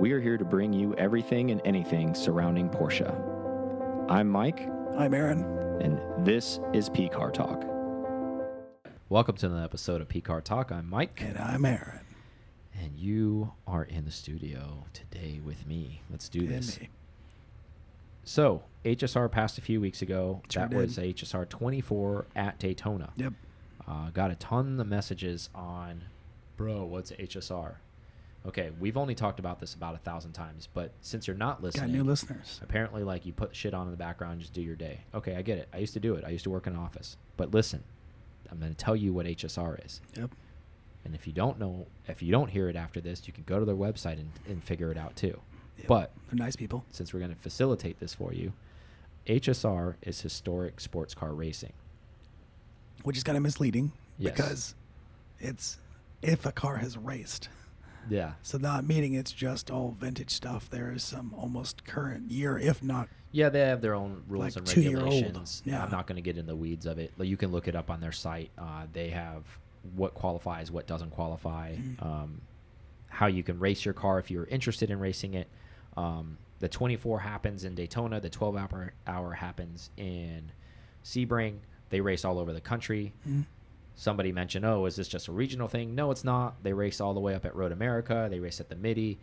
we're here to bring you everything and anything surrounding Porsche. I'm Mike. I'm Aaron. And this is P-Car Talk. Welcome to another episode of P-Car Talk. I'm Mike. And I'm Aaron. And you are in the studio today with me. Let's do this. Me. So, HSR passed a few weeks ago. Sure that was HSR 24 at Daytona. Yep. Got a ton of messages on, bro, what's HSR? Okay, we've only talked about this about 1,000 times, but since you're not listening, Got new listeners. apparently, like, you put shit on in the background and just do your day. Okay, I get it. I used to do it. I used to work in an office. But listen, I'm going to tell you what HSR is. Yep. And if you don't know, if you don't hear it after this, you can go to their website and figure it out too. Yep. But they're nice people. Since we're going to facilitate this for you, HSR is historic sports car racing. Which is kind of misleading Yes. because it's if a car has raced. Yeah. So not meaning it's just all vintage stuff. There is some almost current year, if not. Yeah, they have their own rules Like and 2-year-old. regulations. Yeah. I'm not going to get in the weeds of it. But you can look it up on their site. They have what qualifies, what doesn't qualify, how you can race your car if you're interested in racing it. The 24 happens in Daytona. The 12-hour happens in Sebring. They race all over the country. Somebody mentioned, oh, is this just a regional thing? No, it's not. They race all the way up at Road America. They race at the Midi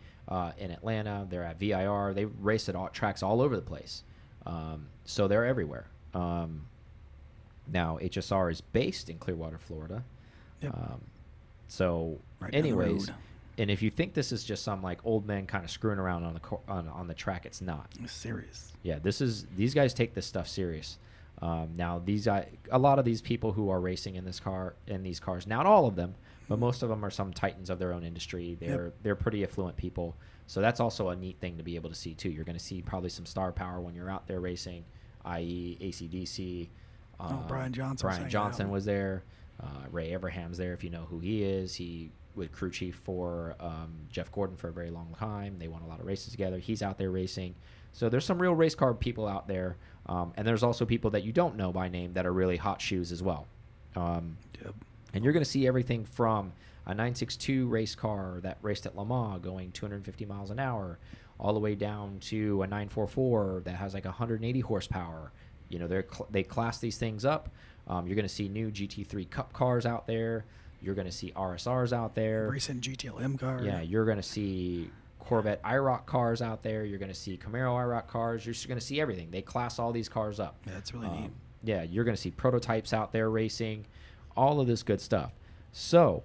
in Atlanta. They're at VIR. They race at tracks all over the place. So they're everywhere. Now, HSR is based in Clearwater, Florida. Yep. So Right down the anyways, road. and if you think this is just some like old men kind of screwing around on the track, it's not. It's serious. Yeah, these guys take this stuff serious. Now a lot of these people who are racing in these cars, not all of them, but most of them are some titans of their own industry. They're pretty affluent people. So that's also a neat thing to be able to see too. You're going to see probably some star power when you're out there racing, i.e. AC/DC. Brian Johnson. Brian Johnson was there. Ray Everham's there, if you know who he is. He was crew chief for Jeff Gordon for a very long time. They won a lot of races together. He's out there racing. So there's some real race car people out there. And there's also people that you don't know by name that are really hot shoes as well. Yep. And you're going to see everything from a 962 race car that raced at Le Mans going 250 miles an hour all the way down to a 944 that has like 180 horsepower. You know, they class these things up. You're going to see new GT3 Cup cars out there. You're going to see RSRs out there. Recent GTLM car. Yeah, you're going to see Corvette IROC cars out there. You're going to see Camaro IROC cars. You're just going to see everything. They class all these cars up. Yeah, it's really neat. Yeah, you're going to see prototypes out there racing, all of this good stuff. So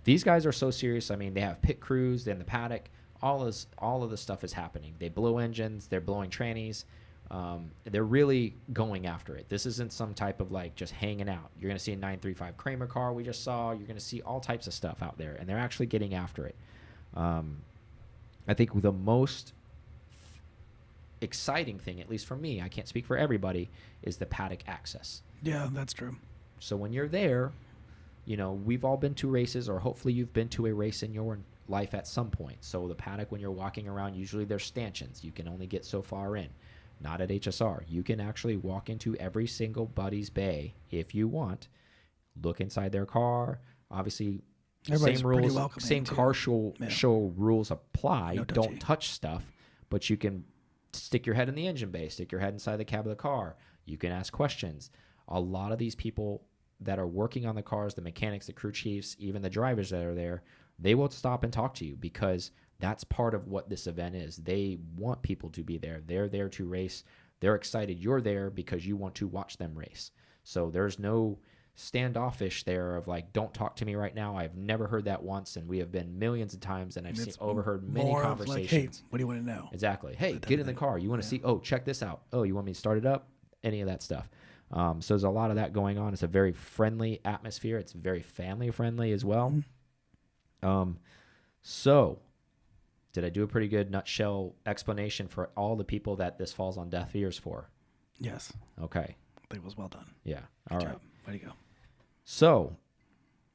these guys are so serious. I mean, they have pit crews in the paddock. All of this stuff is happening. They blow engines. They're blowing trannies. They're really going after it. This isn't some type of like just hanging out. You're going to see a 935 Kramer car we just saw. You're going to see all types of stuff out there, and they're actually getting after it. I think the most exciting thing, at least for me, I can't speak for everybody, is the paddock access. Yeah, that's true. So when you're there, you know, we've all been to races, or hopefully you've been to a race in your life at some point. So the paddock, when you're walking around, usually there's stanchions. You can only get so far in. Not at HSR. You can actually walk into every single buddy's bay if you want. Look inside their car. Obviously, Everybody's same rules, welcoming same too. car show rules apply. No touchy. Don't touch stuff, but you can stick your head in the engine bay, stick your head inside the cab of the car. You can ask questions. A lot of these people that are working on the cars, the mechanics, the crew chiefs, even the drivers that are there, they will stop and talk to you because that's part of what this event is. They want people to be there. They're there to race. They're excited you're there because you want to watch them race. So there's no standoffish there of like, don't talk to me right now. I've never heard that once, and we have been millions of times, and I've overheard many conversations. Like, hey, what do you want to know? Exactly. Hey, get in the car. You want to see? Oh, check this out. Oh, you want me to start it up? Any of that stuff. So there's a lot of that going on. It's a very friendly atmosphere. It's very family friendly as well. So did I do a pretty good nutshell explanation for all the people that this falls on deaf ears for? Yes. Okay. I think it was well done. Yeah. Good All job. right. Way to go. So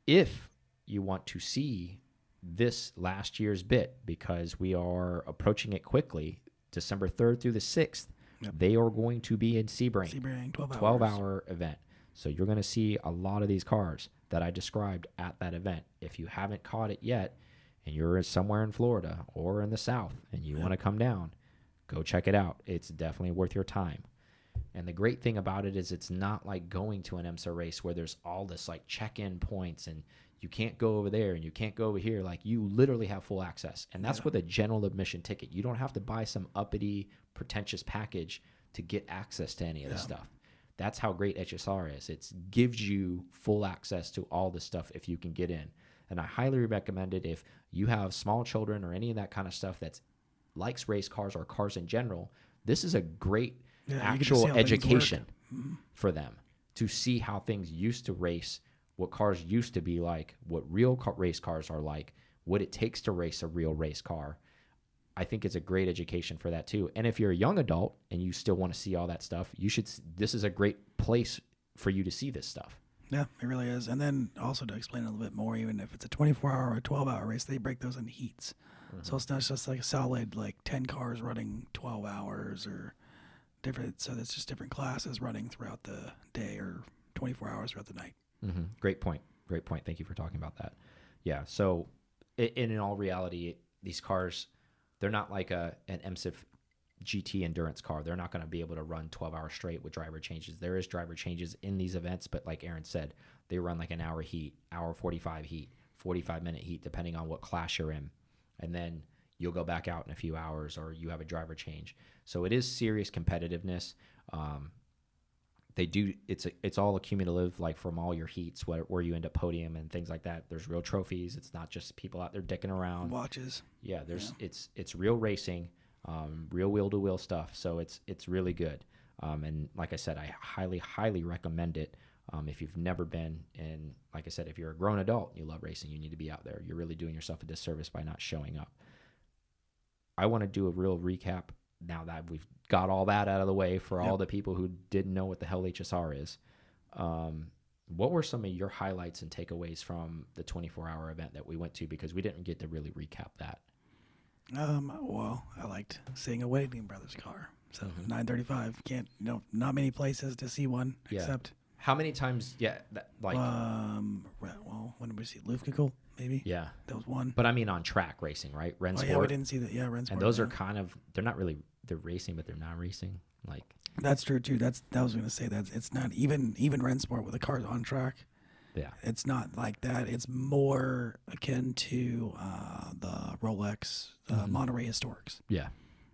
if you want to see this last year's bit, because we are approaching it quickly, December 3rd through the 6th, they are going to be in Sebring. Sebring, 12-hour event. So you're going to see a lot of these cars that I described at that event. If you haven't caught it yet, and you're somewhere in Florida or in the South and you want to come down, go check it out. It's definitely worth your time. And the great thing about it is it's not like going to an IMSA race where there's all this like check-in points and you can't go over there and you can't go over here. Like, you literally have full access. And that's with a general admission ticket. You don't have to buy some uppity, pretentious package to get access to any of this stuff. That's how great HSR is. It gives you full access to all this stuff if you can get in. And I highly recommend it if you have small children or any of that kind of stuff that likes race cars or cars in general. This is a great actual education for them to see how things used to race, what cars used to be like, what real race cars are like, what it takes to race a real race car. I think it's a great education for that too. And if you're a young adult and you still want to see all that stuff, you should. This is a great place for you to see this stuff. Yeah, it really is. And then also to explain a little bit more, even if it's a 24-hour or a 12-hour race, they break those into heats. So it's not just like a solid like 10 cars running 12 hours or different. So it's just different classes running throughout the day or 24 hours throughout the night. Great point. Great point. Thank you for talking about that. Yeah. So in all reality, these cars, they're not like an MSIF GT endurance car. They're not going to be able to run 12 hours straight with driver changes. There is driver changes in these events, but like Aaron said, they run like an hour heat, hour 45 heat, 45-minute heat, depending on what class you're in. And then you'll go back out in a few hours or you have a driver change. So it is serious competitiveness. They do, it's all accumulative, like from all your heats, where you end up podium and things like that. There's real trophies. It's not just people out there dicking around. Watches. Yeah, it's real racing, real wheel-to-wheel stuff. So it's really good. And like I said, I highly recommend it. If you've never been, and like I said, if you're a grown adult and you love racing, you need to be out there. You're really doing yourself a disservice by not showing up. I want to do a real recap now that we've got all that out of the way for all the people who didn't know what the hell HSR is. What were some of your highlights and takeaways from the 24-hour event that we went to? Because we didn't get to really recap that. Well, I liked seeing a Whiting Brothers car. So 935, not many places to see one except. How many times? Yeah, well, when did we see Lufkegel? Maybe. Yeah, that was one. But I mean, on track racing, right? Rennsport. Oh yeah, we didn't see that. Yeah, Rennsport. And those are kind of, they're not really, they're racing, but they're not racing. Like, that's true too. That was going to say that it's not even Rennsport with the cars on track. Yeah, it's not like that. It's more akin to the Rolex Monterey Historics. Yeah,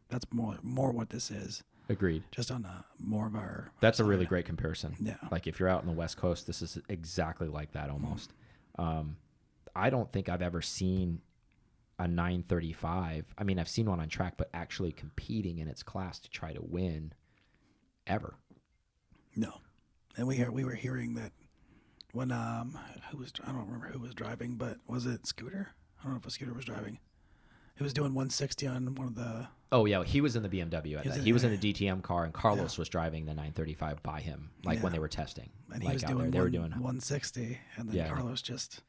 that's more what this is. Agreed. Just on more of our. That's a really great comparison. Yeah. Like if you're out on the West Coast, this is exactly like that almost. I don't think I've ever seen a 935. I mean, I've seen one on track, but actually competing in its class to try to win ever. No. And we were hearing that when I don't remember who was driving, but was it Scooter? I don't know if a Scooter was driving. He was doing 160 on one of the. Oh yeah, he was in the BMW. He was in a DTM car, and Carlos was driving the 935 by him, like when they were testing. And he was doing they were doing 160, and then Carlos just.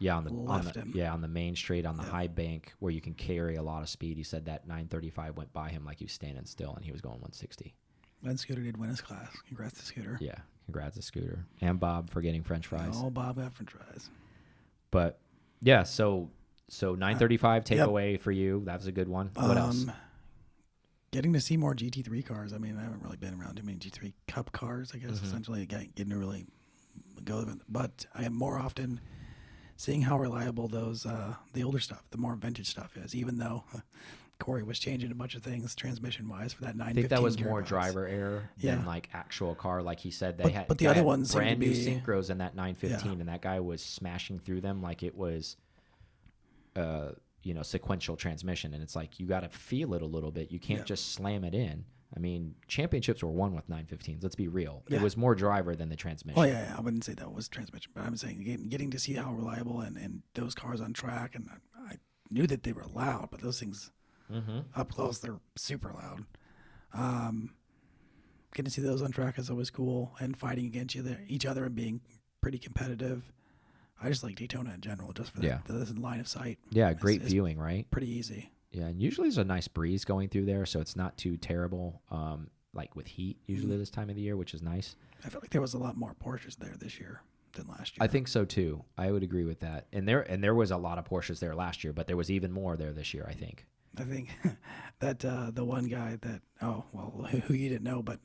Yeah, on the main straight on the high bank where you can carry a lot of speed. He said that 935 went by him like he was standing still, and he was going 160. And Scooter did win his class. Congrats to Scooter. Yeah, congrats to Scooter and Bob for getting French fries. Oh, Bob got French fries. But yeah, so 935 takeaway for you. That was a good one. What else? Getting to see more GT3 cars. I mean, I haven't really been around too many GT3 Cup cars. I guess essentially getting to really go with it. But I am more often seeing how reliable those the older stuff, the more vintage stuff is. Even though Corey was changing a bunch of things transmission-wise for that 915. I think that was more driver error than like actual car. Like he said, but the other ones brand new synchros in that 915, and that guy was smashing through them like it was, sequential transmission. And it's like you got to feel it a little bit. You can't just slam it in. I mean, championships were won with 915s. Let's be real. Yeah. It was more driver than the transmission. Oh, yeah. I wouldn't say that was transmission, but I'm saying getting to see how reliable and those cars on track. And I knew that they were loud, but those things up close, they're super loud. Getting to see those on track is always cool, and fighting against each other and being pretty competitive. I just like Daytona in general, just for the line of sight. Yeah, great viewing, right? Pretty easy. Yeah, and usually there's a nice breeze going through there, so it's not too terrible, like with heat usually this time of the year, which is nice. I feel like there was a lot more Porsches there this year often last year. I think so too. I would agree with that. And there was a lot of Porsches there last year, but there was even more there this year, I think. I think that the one guy that who you didn't know, but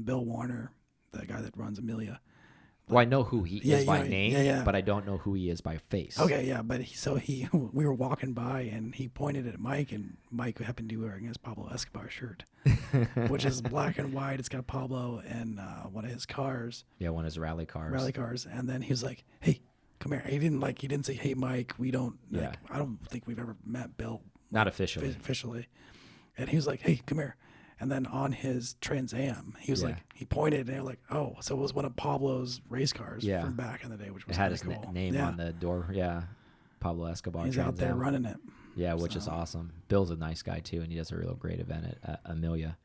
Bill Warner, the guy that runs Amelia. Well, I know who he is by name, yeah. but I don't know who he is by face. Okay, yeah, but we were walking by and he pointed at Mike, and Mike happened to be wearing his Pablo Escobar shirt, which is black and white. It's got Pablo and one of his cars. Yeah, one of his rally cars. And then he was like, "Hey, come here." He didn't say, "Hey, Mike." We don't. Yeah. I don't think we've ever met Bill. Not officially. And he was like, "Hey, come here." And then on his Trans Am, he was like, he pointed, and they were like, "Oh, so it was one of Pablo's race cars from back in the day," which was it had his cool. name on the door. Yeah, Pablo Escobar. He's Trans out there Am. running it. Yeah, which is awesome. Bill's a nice guy too, and he does a real great event at Amelia.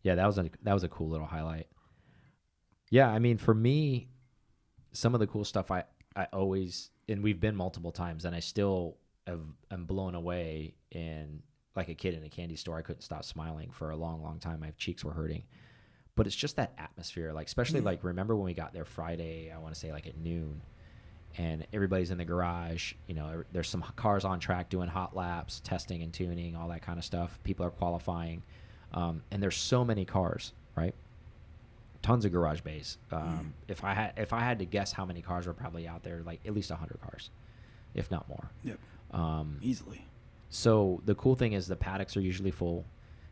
Yeah, that was a cool little highlight. Yeah, I mean, for me, some of the cool stuff I always, and we've been multiple times, and I still am blown away in. Like a kid in a candy store, I couldn't stop smiling for a long, long time. My cheeks were hurting. But it's just that atmosphere. Like, especially like, remember when we got there Friday, I want to say like at noon, and everybody's in the garage. You know, there's some cars on track doing hot laps, testing and tuning, all that kind of stuff. People are qualifying. And there's so many cars, right? Tons of garage bays. If I had to guess how many cars were probably out there, like at least 100 cars, if not more. Yep. Easily. So the cool thing is the paddocks are usually full.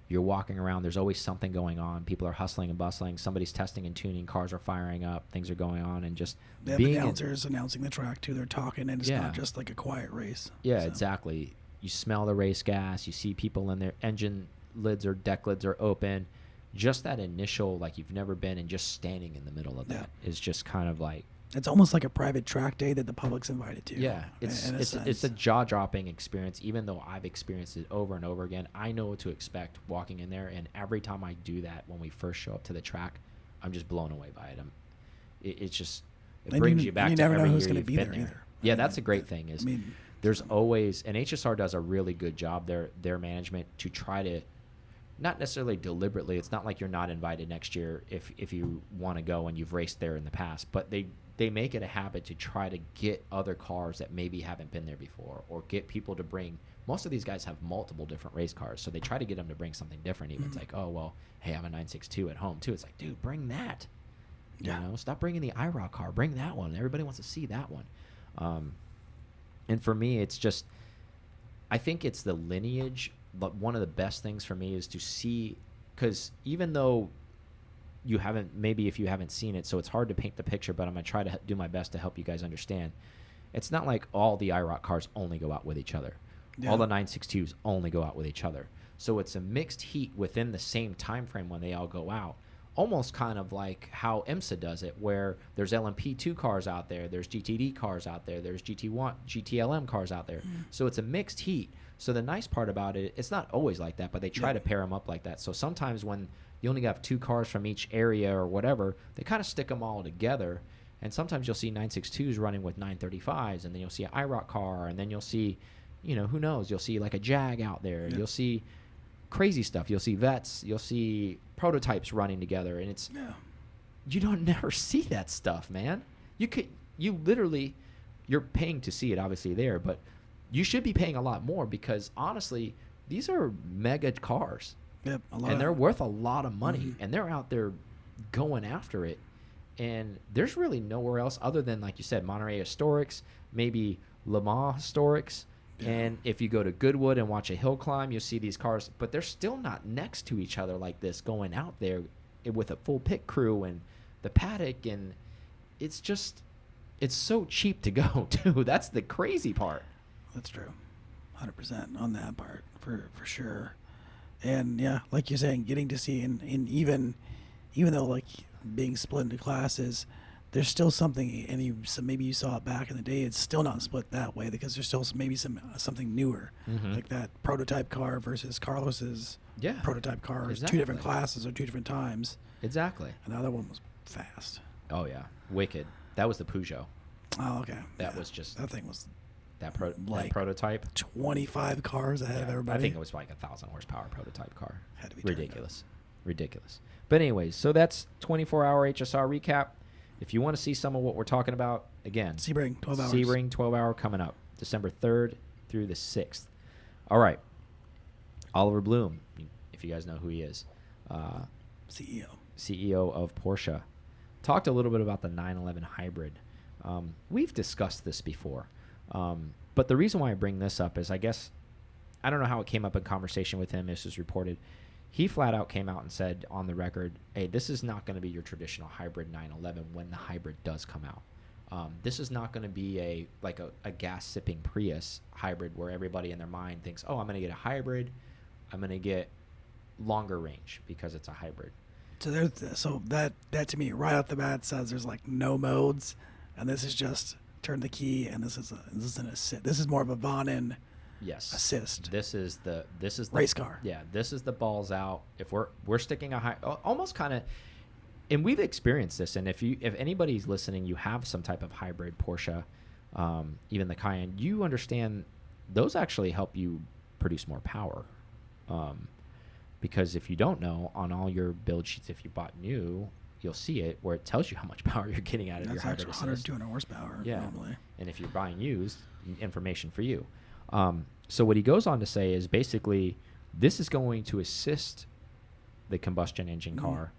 You're walking around. There's always something going on. People are hustling and bustling. Somebody's testing and tuning. Cars are firing up. Things are going on. And just they have announcers announcing the track, too. They're talking, and it's not just like a quiet race. Yeah, exactly. You smell the race gas. You see people in their engine lids or deck lids are open. Just that initial, like you've never been, and just standing in the middle of that is just kind of like, it's almost like a private track day that the public's invited to. Yeah, it's a jaw-dropping experience. Even though I've experienced it over and over again, I know what to expect walking in there. And every time I do that, when we first show up to the track, I'm just blown away by it. It brings you back to every year you've been there. Yeah, that's a great thing. There's always, and HSR does a really good job. Their management to try to, not necessarily deliberately. It's not like you're not invited next year if you want to go and you've raced there in the past, but they make it a habit to try to get other cars that maybe haven't been there before, or get people to bring. Most of these guys have multiple different race cars, so they try to get them to bring something different. Even it's like, oh well, hey, I have a 962 at home too. It's like, dude, bring that. You know, stop bringing the IROC car. Bring that one. Everybody wants to see that one. And for me, it's just, I think it's the lineage. But one of the best things for me is to see, because even though you haven't, maybe if you haven't seen it, so it's hard to paint the picture, but I'm going to try to do my best to help you guys understand. It's not like all the IROC cars only go out with each other. Yeah. All the 962s only go out with each other. So it's a mixed heat within the same time frame when they all go out. Almost kind of like how IMSA does it, where there's LMP2 cars out there, there's GTD cars out there, there's GTLM cars out there. So it's a mixed heat. So the nice part about it, it's not always like that, but they try to pair them up like that. So sometimes when you only have 2 cars from each area or whatever, they kind of stick them all together. And sometimes you'll see 962s running with 935s, and then you'll see an IROC car, and then you'll see, you know, who knows, you'll see like a Jag out there. You'll see crazy stuff. You'll see vets. You'll see prototypes running together, and it's you don't never see that stuff, man. You literally, you're paying to see it obviously there, but you should be paying a lot more, because honestly, these are mega cars. Yep, and they're worth a lot of money, and they're out there going after it. And there's really nowhere else other than, like you said, Monterey Historics, maybe Le Mans Historics. Yeah. And if you go to Goodwood and watch a hill climb, you'll see these cars, but they're still not next to each other like this, going out there with a full pit crew and the paddock. And it's just, it's so cheap to go too. That's the crazy part. That's true. 100% on that part for sure. And yeah, like you're saying, getting to see, and even though like being split into classes, there's still something, and maybe you saw it back in the day, it's still not split that way, because there's still maybe something newer, like that prototype car versus Carlos's prototype car. Exactly. 2 different classes or 2 different times. Exactly. And the other one was fast. Oh yeah, wicked. That was the Peugeot. Oh okay. That was just, that thing was that prototype. 25 cars ahead of everybody. I think it was like 1,000 horsepower prototype car. Had to be ridiculous. But anyways, so that's 24-hour HSR recap. If you want to see some of what we're talking about, again, Sebring, 12 hours. Sebring 12-hour coming up, December 3rd through the 6th. All right. Oliver Bloom, if you guys know who he is. CEO of Porsche. Talked a little bit about the 911 hybrid. We've discussed this before. But the reason why I bring this up is I don't know how it came up in conversation with him. This was reported. He flat out came out and said on the record, hey, this is not going to be your traditional hybrid 911 when the hybrid does come out. This is not going to be a gas-sipping Prius hybrid where everybody in their mind thinks, oh, I'm going to get a hybrid. I'm going to get longer range because it's a hybrid. So that to me right off the bat says there's like no modes, and this is just turn the key, and this is an assist. This is more of a Vonnen assist. This is the race car. Yeah, this is the balls out. If we're sticking a high, almost kind of, and we've experienced this. And if anybody's listening, you have some type of hybrid Porsche, even the Cayenne, you understand those actually help you produce more power. Because if you don't know, on all your build sheets, if you bought new, you'll see it where it tells you how much power you're getting out of your hybrid assist. 100, 200 horsepower normally. And if you're buying used, information for you. So what he goes on to say is basically this is going to assist the combustion engine car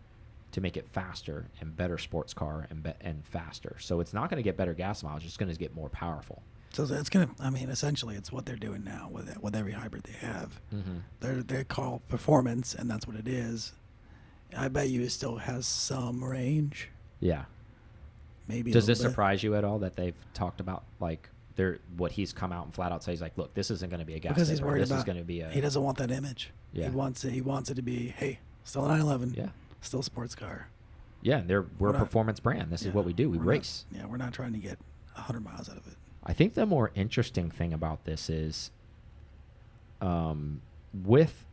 to make it faster and better sports car and faster. So it's not going to get better gas mileage. It's going to get more powerful. So it's going to, essentially it's what they're doing now with every hybrid they have. Mm-hmm. They call performance, and that's what it is. I bet you it still has some range. Yeah. Maybe. Does this surprise you at all that they've talked about what he's come out and flat out says like, look, this isn't going to be a gas because he's worried this about, is going to be he doesn't want that image. Yeah. He wants it to be, hey, still a 911. Yeah. Still a sports car. Yeah, and we're a performance brand. This is what we do. We race. We're not trying to get 100 miles out of it. I think the more interesting thing about this is with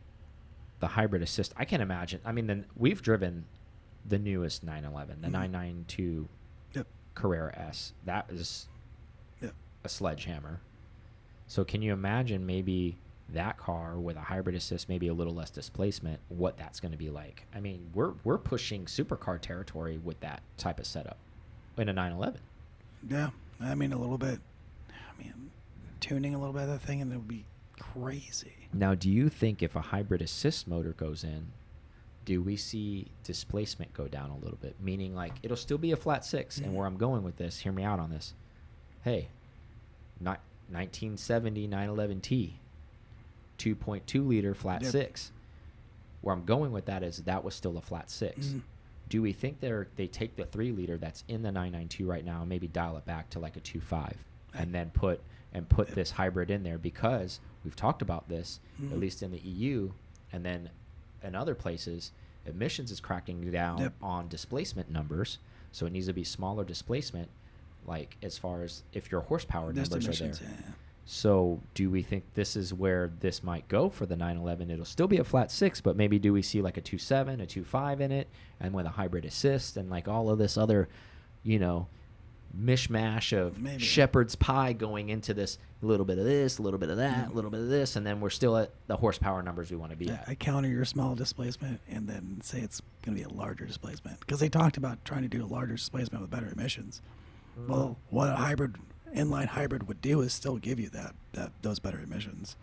the hybrid assist, I can imagine. We've driven the newest 911, the 992 Carrera S. That is a sledgehammer. So can you imagine maybe that car with a hybrid assist, maybe a little less displacement, what that's going to be like? We're pushing supercar territory with that type of setup in a 911. Yeah, a little bit. Tuning a little bit of that thing, and it would be crazy. Now, do you think if a hybrid assist motor goes in, do we see displacement go down a little bit? Meaning, like, it'll still be a flat six, and where I'm going with this, hear me out on this. Hey, 1970 911T, 2.2 liter flat six. Where I'm going with that is that was still a flat six. Do we think they take the 3 liter that's in the 992 right now and maybe dial it back to like a 2.5 and then put this hybrid in there? Because we've talked about this, at least in the EU, and then in other places, emissions is cracking down on displacement numbers, so it needs to be smaller displacement, like as far as if your horsepower numbers are there. So do we think this is where this might go for the 911? It'll still be a flat 6, but maybe do we see like a 2.7, a 2.5 in it, and with a hybrid assist and like all of this other, mishmash of shepherd's pie going into this, a little bit of this, a little bit of that, a little bit of this, and then we're still at the horsepower numbers we want to be at. I counter your small displacement and then say it's going to be a larger displacement, because they talked about trying to do a larger displacement with better emissions. Well, what a inline hybrid would do is still give you those better emissions,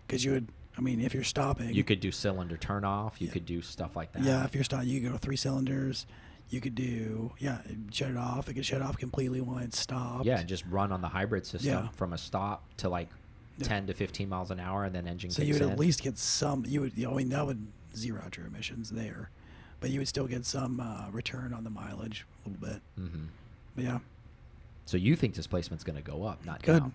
because you would, if you're stopping, you could do cylinder turn off, you could do stuff like that. Yeah, if you're stopping, you could go 3 cylinders. You could do, shut it off. It could shut off completely when it's stopped. Yeah, and just run on the hybrid system from a stop to like 10 to 15 miles an hour, and then engine kicks in. So you would at least get some, that would zero out your emissions there. But you would still get some return on the mileage a little bit. Mm-hmm. But yeah. So you think displacement's going to go up, not down?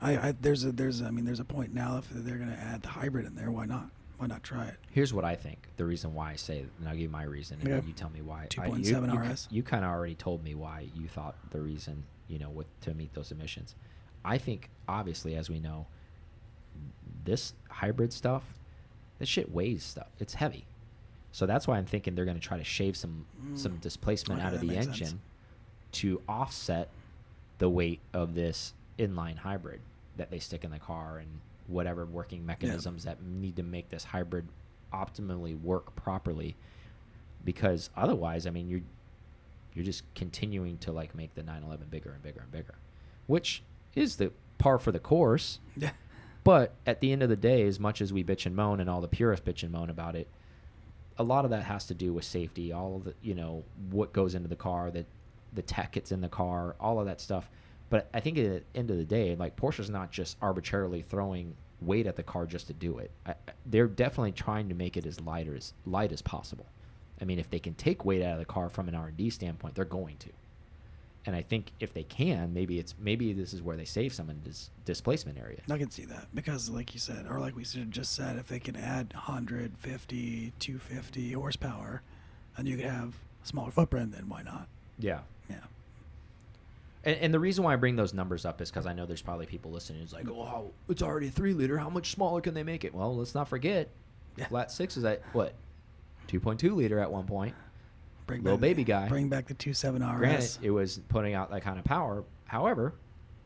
There's a point now if they're going to add the hybrid in there. Why not? Why not try it? Here's what I think. The reason why I say it, and I'll give you my reason, and then you tell me why. 2.7 RS. You kind of already told me why you thought the reason, to meet those emissions. I think, obviously, as we know, this hybrid stuff, this shit weighs stuff. It's heavy. So that's why I'm thinking they're going to try to shave some displacement out of the engine to offset the weight of this inline hybrid that they stick in the car, and whatever working mechanisms that need to make this hybrid optimally work properly. Because otherwise, you're You're just continuing to like make the 911 bigger and bigger and bigger, which is the par for the course. Yeah. But at the end of the day, as much as we bitch and moan and all the purists bitch and moan about it, a lot of that has to do with safety, all of the, you know, what goes into the car, the tech that's in the car, all of that stuff. But I think at the end of the day, like Porsche's not just arbitrarily throwing weight at the car just to do it. They're definitely trying to make it as light as possible. I mean, if they can take weight out of the car from an R&D standpoint, they're going to. And I think if they can, maybe this is where they save some in this displacement area. I can see that because, like you said, or like we just said, if they can add 150, 250 horsepower, and you could have a smaller footprint, then why not? Yeah. Yeah. And the reason why I bring those numbers up is because I know there's probably people listening who's like, oh, it's already a 3-liter. How much smaller can they make it? Well, let's not forget, Flat 6 is at, what, 2.2 liter at one point. Little baby guy. Bring back the 2.7 RS. Granted, it was putting out that kind of power. However,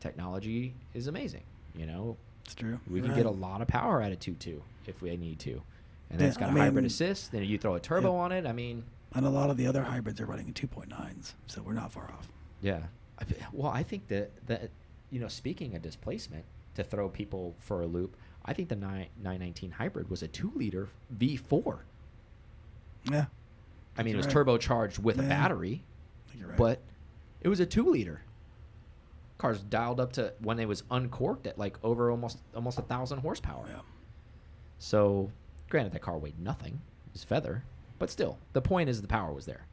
technology is amazing. You know, It's true. we can get a lot of power out of 2.2 if we need to. And then Yeah, it's got a hybrid assist. Then you throw a turbo on it. I mean, and a lot of the other hybrids are running in 2.9s, so we're not far off. yeah. Well, I think that you know, speaking of displacement, to throw people for a loop, I think the 919 hybrid was a 2-liter V4. Yeah. I mean, it was right. turbocharged with a Yeah. battery, I think you're right. but it was a 2-liter. Car's dialed up to when it was uncorked at like over almost 1,000 horsepower. Yeah. So, granted, that car weighed nothing. It was feather, but still, the point is the power was there.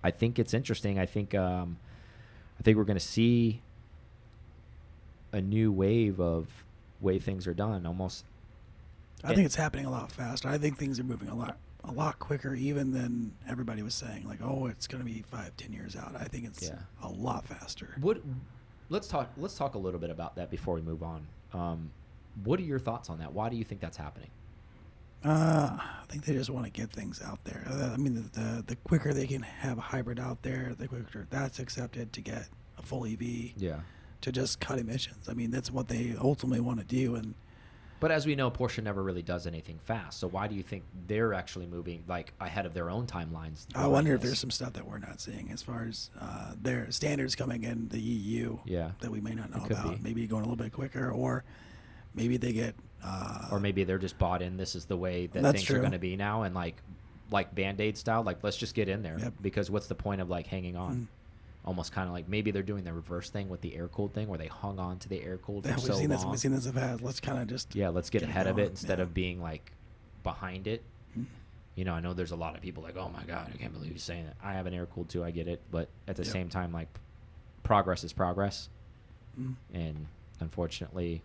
I think it's interesting. I think we're going to see a new wave of way things are done. Almost. I think it's happening a lot faster. I think things are moving a lot quicker even than everybody was saying. Like, oh, it's going to be 5-10 years out. I think it's a lot faster. Let's talk a little bit about that before we move on. What are your thoughts on that? Why do you think that's happening? I think they just want to get things out there. I mean, the quicker they can have a hybrid out there, the quicker that's accepted to get a full EV. Yeah. To just cut emissions. I mean, that's what they ultimately want to do. But as we know, Porsche never really does anything fast. So why do you think they're actually moving like ahead of their own timelines? I wonder if there's some stuff that we're not seeing as far as their standards coming in the EU that we may not know about. Maybe going a little bit quicker, or maybe they get... or maybe they're just bought in. This is the way that things are going to be now. And like Band-Aid style, like let's just get in there. Yep. Because what's the point of like hanging on? Almost kind of like maybe they're doing the reverse thing with the air-cooled thing where they hung on to the air-cooled for so long. We've seen this in the past. Let's kind of just... Yeah, let's get ahead of it instead of being like behind it. You know, I know there's a lot of people like, oh my God, I can't believe you're saying that. I have an air-cooled too, I get it. But at the same time, like progress is progress. And unfortunately,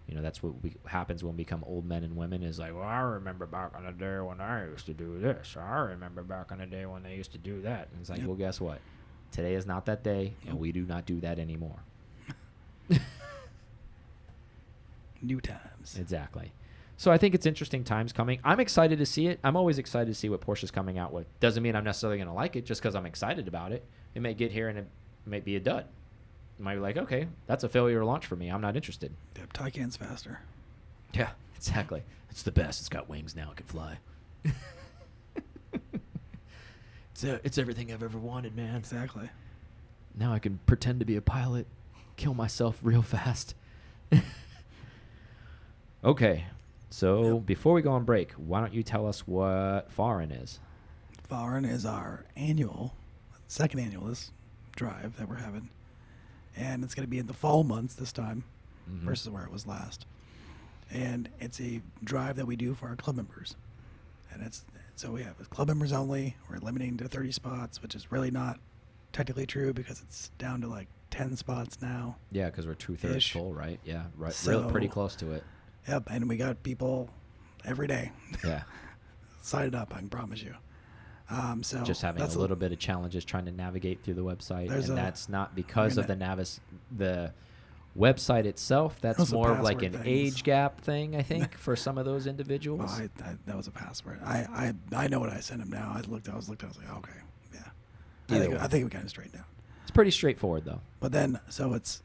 you know, that's what happens when we become old men and women is like, well, I remember back on the day when I used to do this. Or I remember back on the day when they used to do that. And it's like, well, guess what? Today is not that day, and we do not do that anymore. New times. Exactly. So I think it's interesting times coming. I'm excited to see it. I'm always excited to see what Porsche's coming out with. Doesn't mean I'm necessarily going to like it just because I'm excited about it. It may get here and it may be a dud. It might be like, okay, that's a failure launch for me. I'm not interested. Yep, Taycan's faster. Yeah, exactly. It's the best. It's got wings now. It can fly. It's everything I've ever wanted, man. Exactly. Now I can pretend to be a pilot, kill myself real fast. Okay, so before we go on break, why don't you tell us what Foreign is? Foreign is our second annual this drive that we're having. And it's going to be in the fall months this time versus where it was last. And it's a drive that we do for our club members. And so we have club members only. We're limiting to 30 spots, which is really not technically true because it's down to like 10 spots now. Yeah, because we're 2/3 full, right? Yeah, right. So, pretty close to it. Yep, and we got people every day. Yeah. Sign it up, I can promise you. So just having a little bit of challenges trying to navigate through the website, and that's not because of the website itself. That's more of like an age gap thing, I think, for some of those individuals. Well, that was a password. I know what I sent him now. I was like, okay, yeah. I think we got it straightened out. It's pretty straightforward though. But then, so it's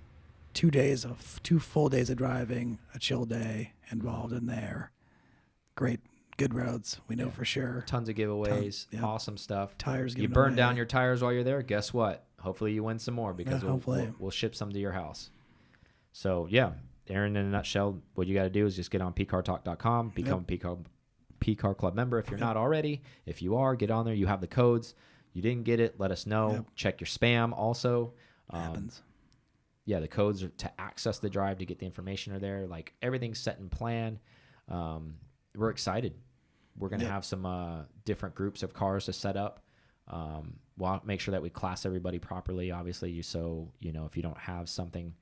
2 full days of driving, a chill day involved in there. Great good roads. We know for sure. Tons of giveaways, awesome stuff. Tires. You burn down your tires while you're there. Guess what? Hopefully you win some more because we'll ship some to your house. So yeah, Aaron, in a nutshell, what you got to do is just get on pcartalk.com, become a P-Car Club member if you're not already. If you are, get on there. You have the codes. You didn't get it, let us know. Check your spam also. Happens. Yeah, the codes are to access the drive to get the information are there. Like everything's set in plan. We're excited. We're going to have some different groups of cars to set up. We'll make sure that we class everybody properly. Obviously, if you don't have something,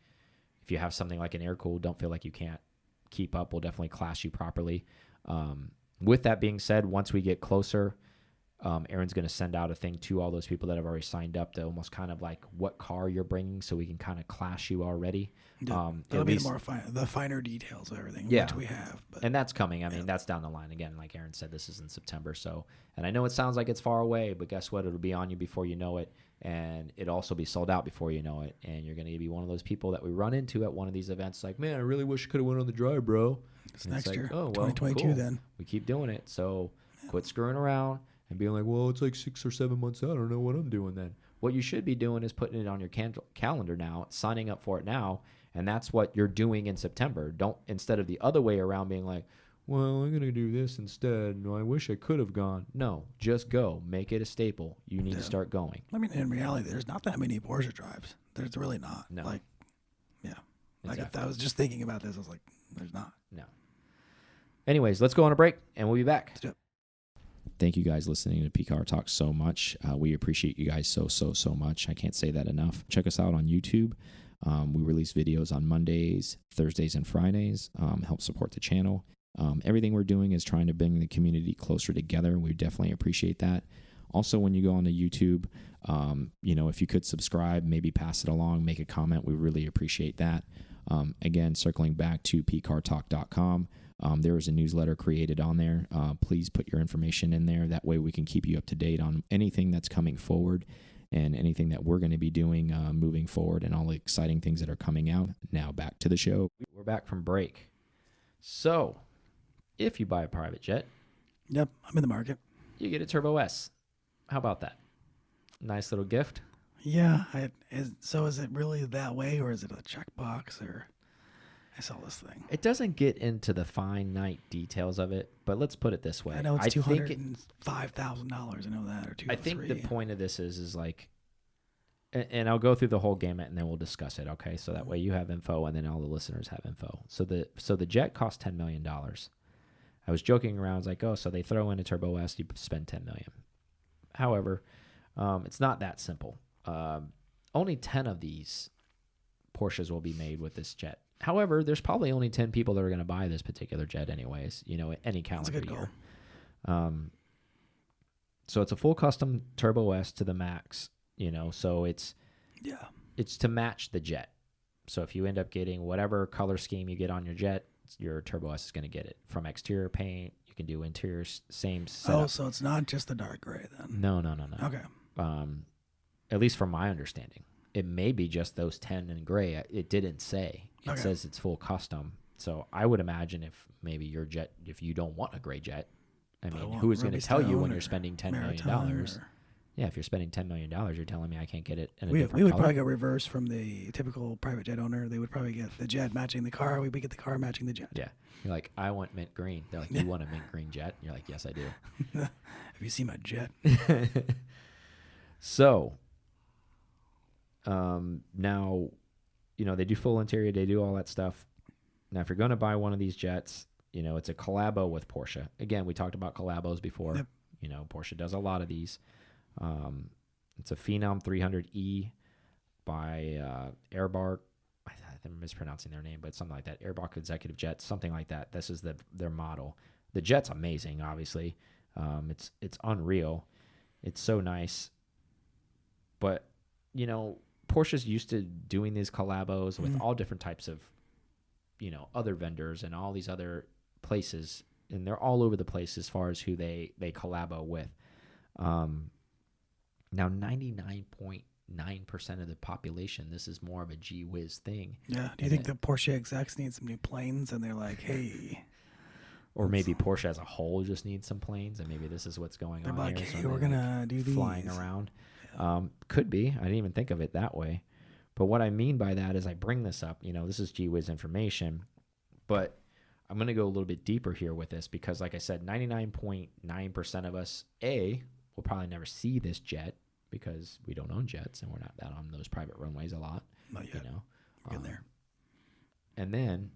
if you have something like an air cool, don't feel like you can't keep up. We'll definitely class you properly. With that being said, once we get closer, Aaron's going to send out a thing to all those people that have already signed up to almost kind of like what car you're bringing so we can kind of class you already. That'll be the finer details of everything, which we have. And that's coming. I mean, that's down the line. Again, like Aaron said, this is in September. So, and I know it sounds like it's far away, but guess what? It'll be on you before you know it. And it'll also be sold out before you know it. And you're going to be one of those people that we run into at one of these events like, man, I really wish I could have went on the drive, bro. It's next year, oh, well, 2022 cool. then. We keep doing it. So quit screwing around and being like, well, it's like 6 or 7 months out. I don't know what I'm doing then. What you should be doing is putting it on your calendar now, signing up for it now, and that's what you're doing in September. Don't, instead of the other way around being like, well, I'm going to do this instead. No, I wish I could have gone. No, just go. Make it a staple. You need to start going. I mean, in reality, there's not that many Porsche drives. There's really not. No. Like, if I was just thinking about this, I was like, there's not. No. Anyways, let's go on a break, and we'll be back. Let's do it. Thank you guys listening to P-Car Talk so much. We appreciate you guys so much. I can't say that enough. Check us out on YouTube. We release videos on Mondays, Thursdays, and Fridays. Help support the channel. Everything we're doing is trying to bring the community closer together. We definitely appreciate that. Also, when you go onto YouTube, if you could subscribe, maybe pass it along, make a comment. We really appreciate that. Again, circling back to pcartalk.com. There is a newsletter created on there. Please put your information in there. That way we can keep you up to date on anything that's coming forward and anything that we're going to be doing moving forward and all the exciting things that are coming out. Now back to the show. We're back from break. So, if you buy a private jet, yep, I'm in the market. You get a Turbo S. How about that? Nice little gift. Yeah. So is it really that way, or is it a checkbox, or I saw this thing? It doesn't get into the finite details of it, but let's put it this way. I know it's $205,000. I know that, or $203,000. I think the point of this is like, and I'll go through the whole gamut and then we'll discuss it. Okay, so that way you have info and then all the listeners have info. So the jet cost $10 million. I was joking around. I was like, oh, so they throw in a Turbo S, you spend $10 million. However, it's not that simple. Only 10 of these Porsches will be made with this jet. However, there's probably only 10 people that are going to buy this particular jet anyways, any calendar That's a good year. goal. So it's a full custom Turbo S to the max, so it's to match the jet. So if you end up getting whatever color scheme you get on your jet, your Turbo S is going to get it. From exterior paint, you can do interior, same setup. Oh, so it's not just the dark gray then? No. Okay. At least from my understanding. It may be just those 10 in gray. It didn't say. It says it's full custom. So I would imagine if maybe your jet, if you don't want a gray jet, I mean, who is going to tell you when you're spending $10 million? Yeah, if you're spending $10 million, you're telling me I can't get it in a different color? We would probably go reverse from the typical private jet owner. They would probably get the jet matching the car. We would get the car matching the jet. Yeah. You're like, I want mint green. They're like, you want a mint green jet? You're like, yes, I do. Have you seen my jet? So, now, they do full interior. They do all that stuff. Now, if you're going to buy one of these jets, it's a collabo with Porsche. Again, we talked about collabos before. Yep. Porsche does a lot of these. It's a Phenom 300E by Airbark. I'm mispronouncing their name, but something like that. Airbark Executive Jet, something like that. This is their model. The jet's amazing, obviously. It's unreal. It's so nice. But, Porsche's used to doing these collabos with all different types of, other vendors and all thee other places. And they're all over the place as far as who they collabo with. Now, 99.9% of the population, this is more of a gee whiz thing. Yeah. Do you think the Porsche execs need some new planes and they're like, hey, Or maybe Porsche as a whole just needs some planes, and maybe this is what's going on like, here. hey, So we're they're, gonna do these flying around. Yeah. Could be. I didn't even think of it that way. But what I mean by that is I bring this up. This is G-Wiz information, but I'm going to go a little bit deeper here with this because, like I said, 99.9% of us, will probably never see this jet because we don't own jets and we're not out on those private runways a lot. Not yet. We're in there. And then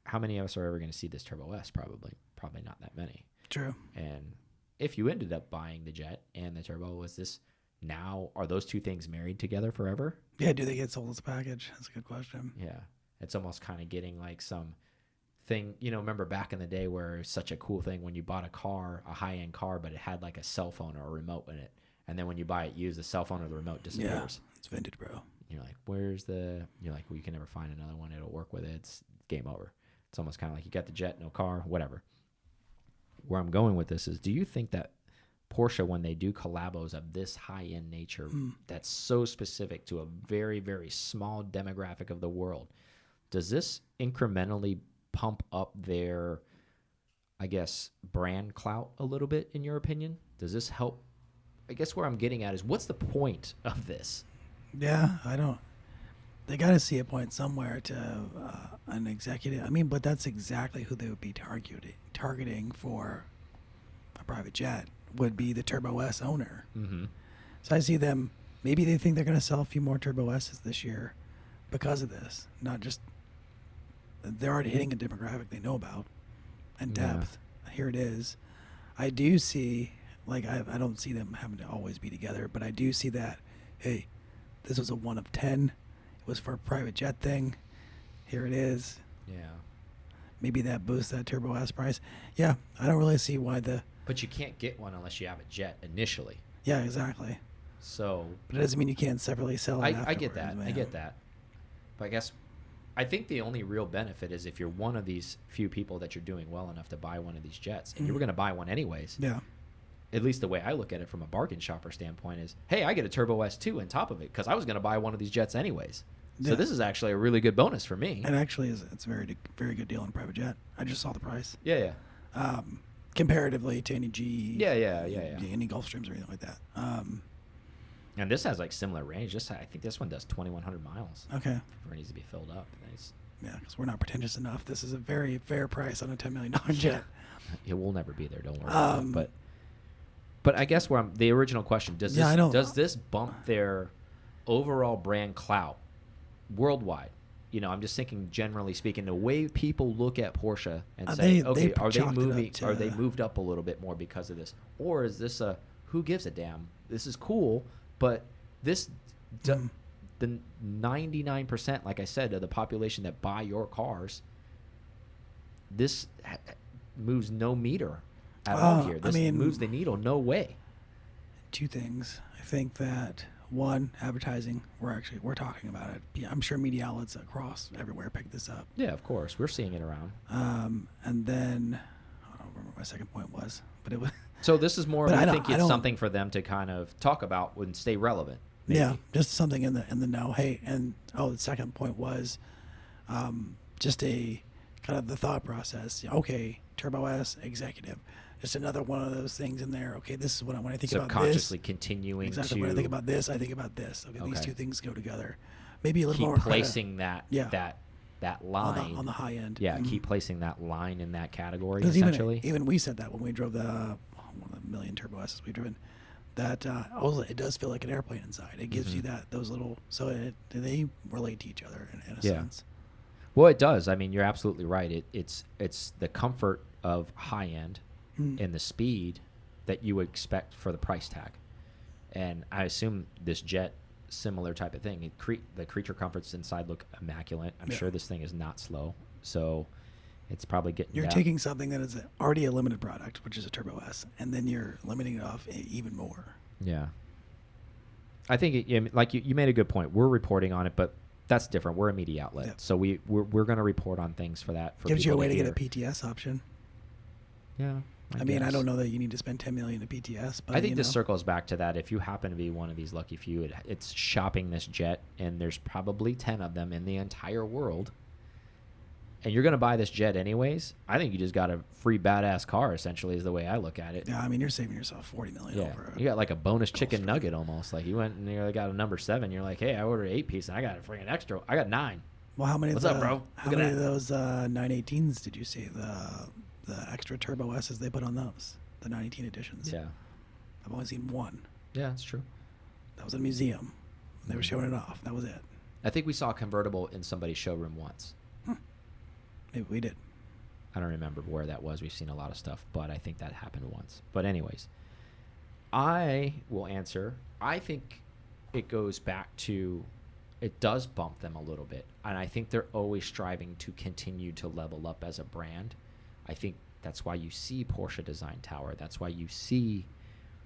how many of us are ever going to see this Turbo S? Probably not that many. True. And if you ended up buying the jet and the Turbo, are those two things married together forever? Yeah, do they get sold as a package? That's a good question. Yeah. It's almost kind of getting like some thing, remember back in the day where it was such a cool thing when you bought a high-end car, but it had like a cell phone or a remote in it. And then when you buy it used, the cell phone or the remote disappears. Yeah, it's vintage, bro. You're like, you're like, well, you can never find another one. It'll work with it. It's game over. It's almost kind of like you got the jet, no car, whatever. Where I'm going with this is, do you think that Porsche, when they do collabos of this high-end nature that's so specific to a very, very small demographic of the world, does this incrementally pump up their, I guess, brand clout a little bit, in your opinion? Does this help? I guess where I'm getting at is, what's the point of this? Yeah, I don't. They got to see a point somewhere to an executive. I mean, but that's exactly who they would be targeting for a private jet, would be the Turbo S owner. Mm-hmm. So I see them, maybe they think they're going to sell a few more Turbo S's this year because of this. Not just, they're already hitting a demographic they know about and depth. Yeah. Here it is. I do see, like, I don't see them having to always be together, but I do see that, hey, this was a 1 of 10. It was for a private jet thing. Here it is. Yeah. Maybe that boosts that Turbo S price. Yeah, I don't really see why But you can't get one unless you have a jet initially. Yeah, exactly. So. But it doesn't mean you can't separately sell it. I get that. Man. I get that. But I think the only real benefit is if you're one of these few people that you're doing well enough to buy one of these jets, and you were going to buy one anyways. Yeah. At least the way I look at it from a bargain shopper standpoint is, hey, I get a Turbo S2 on top of it because I was going to buy one of these jets anyways. Yeah. So this is actually a really good bonus for me. And actually, it's a very, very good deal on a private jet. I just saw the price. Yeah. Comparatively to any G. Yeah. Any Gulfstreams or anything like that. And this has like similar range. I think this one does 2,100 miles. Okay. Before it needs to be filled up. Yeah, because we're not pretentious enough. This is a very fair price on a $10 million jet. It will never be there. Don't worry about it. But I guess the original question, does this bump their overall brand clout worldwide? I'm just thinking, generally speaking, the way people look at Porsche and say, okay, are they moved up a little bit more because of this? Or is this who gives a damn? This is cool, but the 99%, like I said, of the population that buy your cars, this moves no meter at all here. This moves the needle no way. Two things. I think that, one, advertising. We're talking about it. Yeah, I'm sure media outlets across everywhere pick this up. Yeah, of course. We're seeing it around. And then I don't remember what my second point was, but it was. So this is more. I think it's something for them to kind of talk about and stay relevant. Maybe. Yeah, just something in the know. Hey, and the second point was, just a kind of the thought process. Okay, Turbo S executive. Just another one of those things in there. Okay, this is when I think about this. Subconsciously continuing exactly. to. When I think about this, I think about this. Okay, these two things go together. Maybe a little keep more. Keep placing that line. On the high end. Yeah, keep placing that line in that category, essentially. Even we said that when we drove one of the million Turbo S's we've driven. That it does feel like an airplane inside. It gives you those little, so they relate to each other in a sense. Well, it does. I mean, you're absolutely right. It's the comfort of high end and the speed that you would expect for the price tag. And I assume this jet, similar type of thing. The creature comforts inside look immaculate. I'm sure this thing is not slow, so it's probably getting. You're taking something that is already a limited product, which is a Turbo S, and then you're limiting it off even more. Yeah. I think like you made a good point. We're reporting on it, but that's different. We're a media outlet, so we're going to report on things for that. Gives you a way to get a PTS option. Yeah. I mean, I don't know that you need to spend $10 million to PTS, but I think this circles back to that. If you happen to be one of these lucky few, it's shopping this jet, and there's probably 10 of them in the entire world. and you're going to buy this jet anyways, I think you just got a free badass car, essentially, is the way I look at it. Yeah, I mean, you're saving yourself $40 million over. You got like a bonus chicken nugget almost. Like you went and you got a number 7. You're like, hey, I ordered 8 piece and I got a freaking extra. I got 9. Well, how many? What's up, bro? How many of those 918s did you see? The extra turbo S's they put on those, the 918 editions. Yeah, I've only seen one. yeah, that's true. That was in a museum. They were showing it off. That was it. I think we saw a convertible in somebody's showroom once. Maybe we did. I don't remember where that was. We've seen a lot of stuff, but I think that happened once. But anyways, I will answer. I think it goes back to, it does bump them a little bit. And I think they're always striving to continue to level up as a brand. I think that's why you see Porsche Design Tower. That's why you see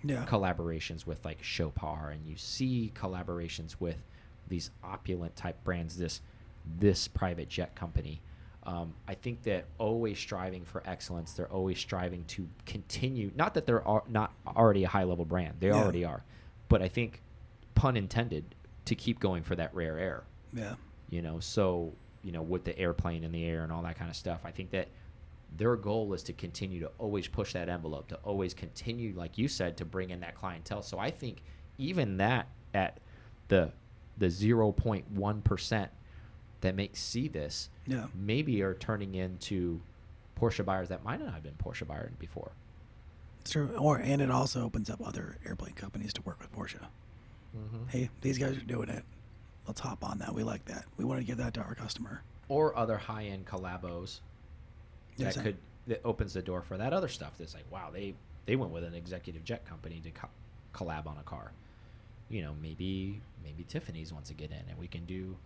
collaborations with like Chopard, and you see collaborations with these opulent type brands, this private jet company. I think that always striving for excellence. They're always striving to continue. Not that they're not already a high level brand. They already are. But I think, pun intended, to keep going for that rare air. Yeah. You know, so, you know, with the airplane in the air and all that kind of stuff, I think that their goal is to continue to always push that envelope, to always continue, like you said, to bring in that clientele. So I think even that at the 0.1% that see this, maybe are turning into Porsche buyers that might not have been Porsche buyers before. It's true. And it also opens up other airplane companies to work with Porsche. Hey, these guys are doing it. Let's hop on that. We like that. We want to give that to our customer. Or other high-end collabos that opens the door for that other stuff. That's like, wow, they went with an executive jet company to collab on a car. You know, maybe Tiffany's wants to get in, and we can do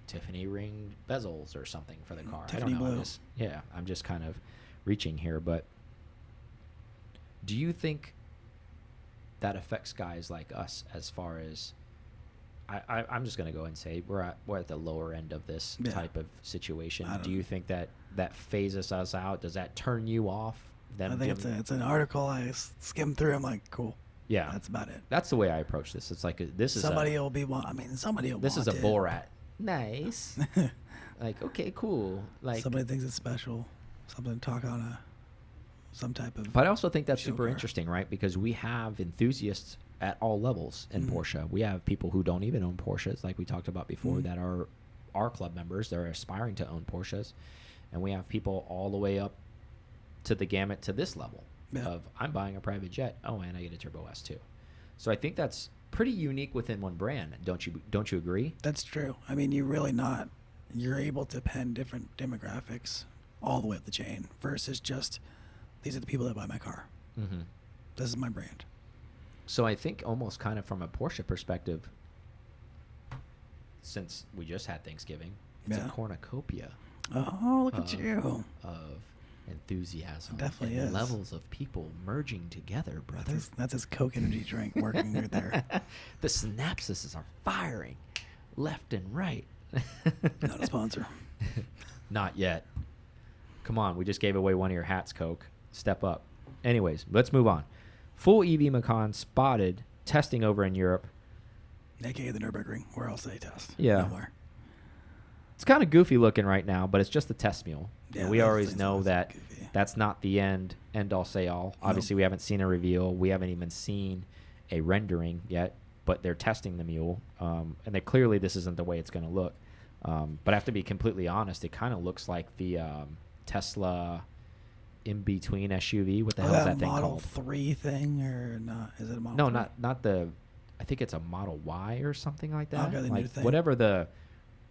Tiffany ring bezels or something for the car. Tiffany I don't know. blue. I'm just kind of reaching here, but do you think that affects guys like us as far as I'm just going to go and say we're at the lower end of this type of situation. Do you think that phases us out? Does that turn you off? I think it's an article I skimmed through. I'm like, cool. Yeah, that's about it. That's the way I approach this. It's like somebody will be. Somebody will. This is a Borat. Nice. Like, okay, cool. Like somebody thinks it's special. Something to talk on some type of. But I also think that's super interesting, right? Because we have enthusiasts at all levels in Porsche. We have people who don't even own Porsches, like we talked about before, that are our club members. They're aspiring to own Porsches, and we have people all the way up to the gamut to this level of I'm buying a private jet. Oh, and I get a Turbo S too. So I think that's pretty unique within one brand. Don't you agree? That's true. I mean, you're able to pen different demographics all the way up the chain versus just these are the people that buy my car. This is my brand. So I think almost kind of from a Porsche perspective, since we just had Thanksgiving, it's a cornucopia. Oh, look at you. Of enthusiasm. It definitely and is. Levels of people merging togetger, brother. That's his Coke energy drink working right there. The synapses are firing left and right. Not a sponsor. Not yet. Come on, we just gave away one of your hats, Coke. Step up. Anyways, let's move on. Full EV Macan spotted testing over in Europe. AKA the Nürburgring. Where else do they test? Yeah. Nowhere. It's kind of goofy looking right now, but it's just a test mule. Yeah, and we always know that that's not the end all say all. Obviously, we haven't seen a reveal. We haven't even seen a rendering yet, but they're testing the mule. And clearly this isn't the way it's going to look. But I have to be completely honest. It kind of looks like the Tesla in-between SUV. What the hell is that thing called? Model 3 thing or not? Is it a Model 3? No, not the... I think it's a Model Y or something like that. Okay, the like new thing. Whatever the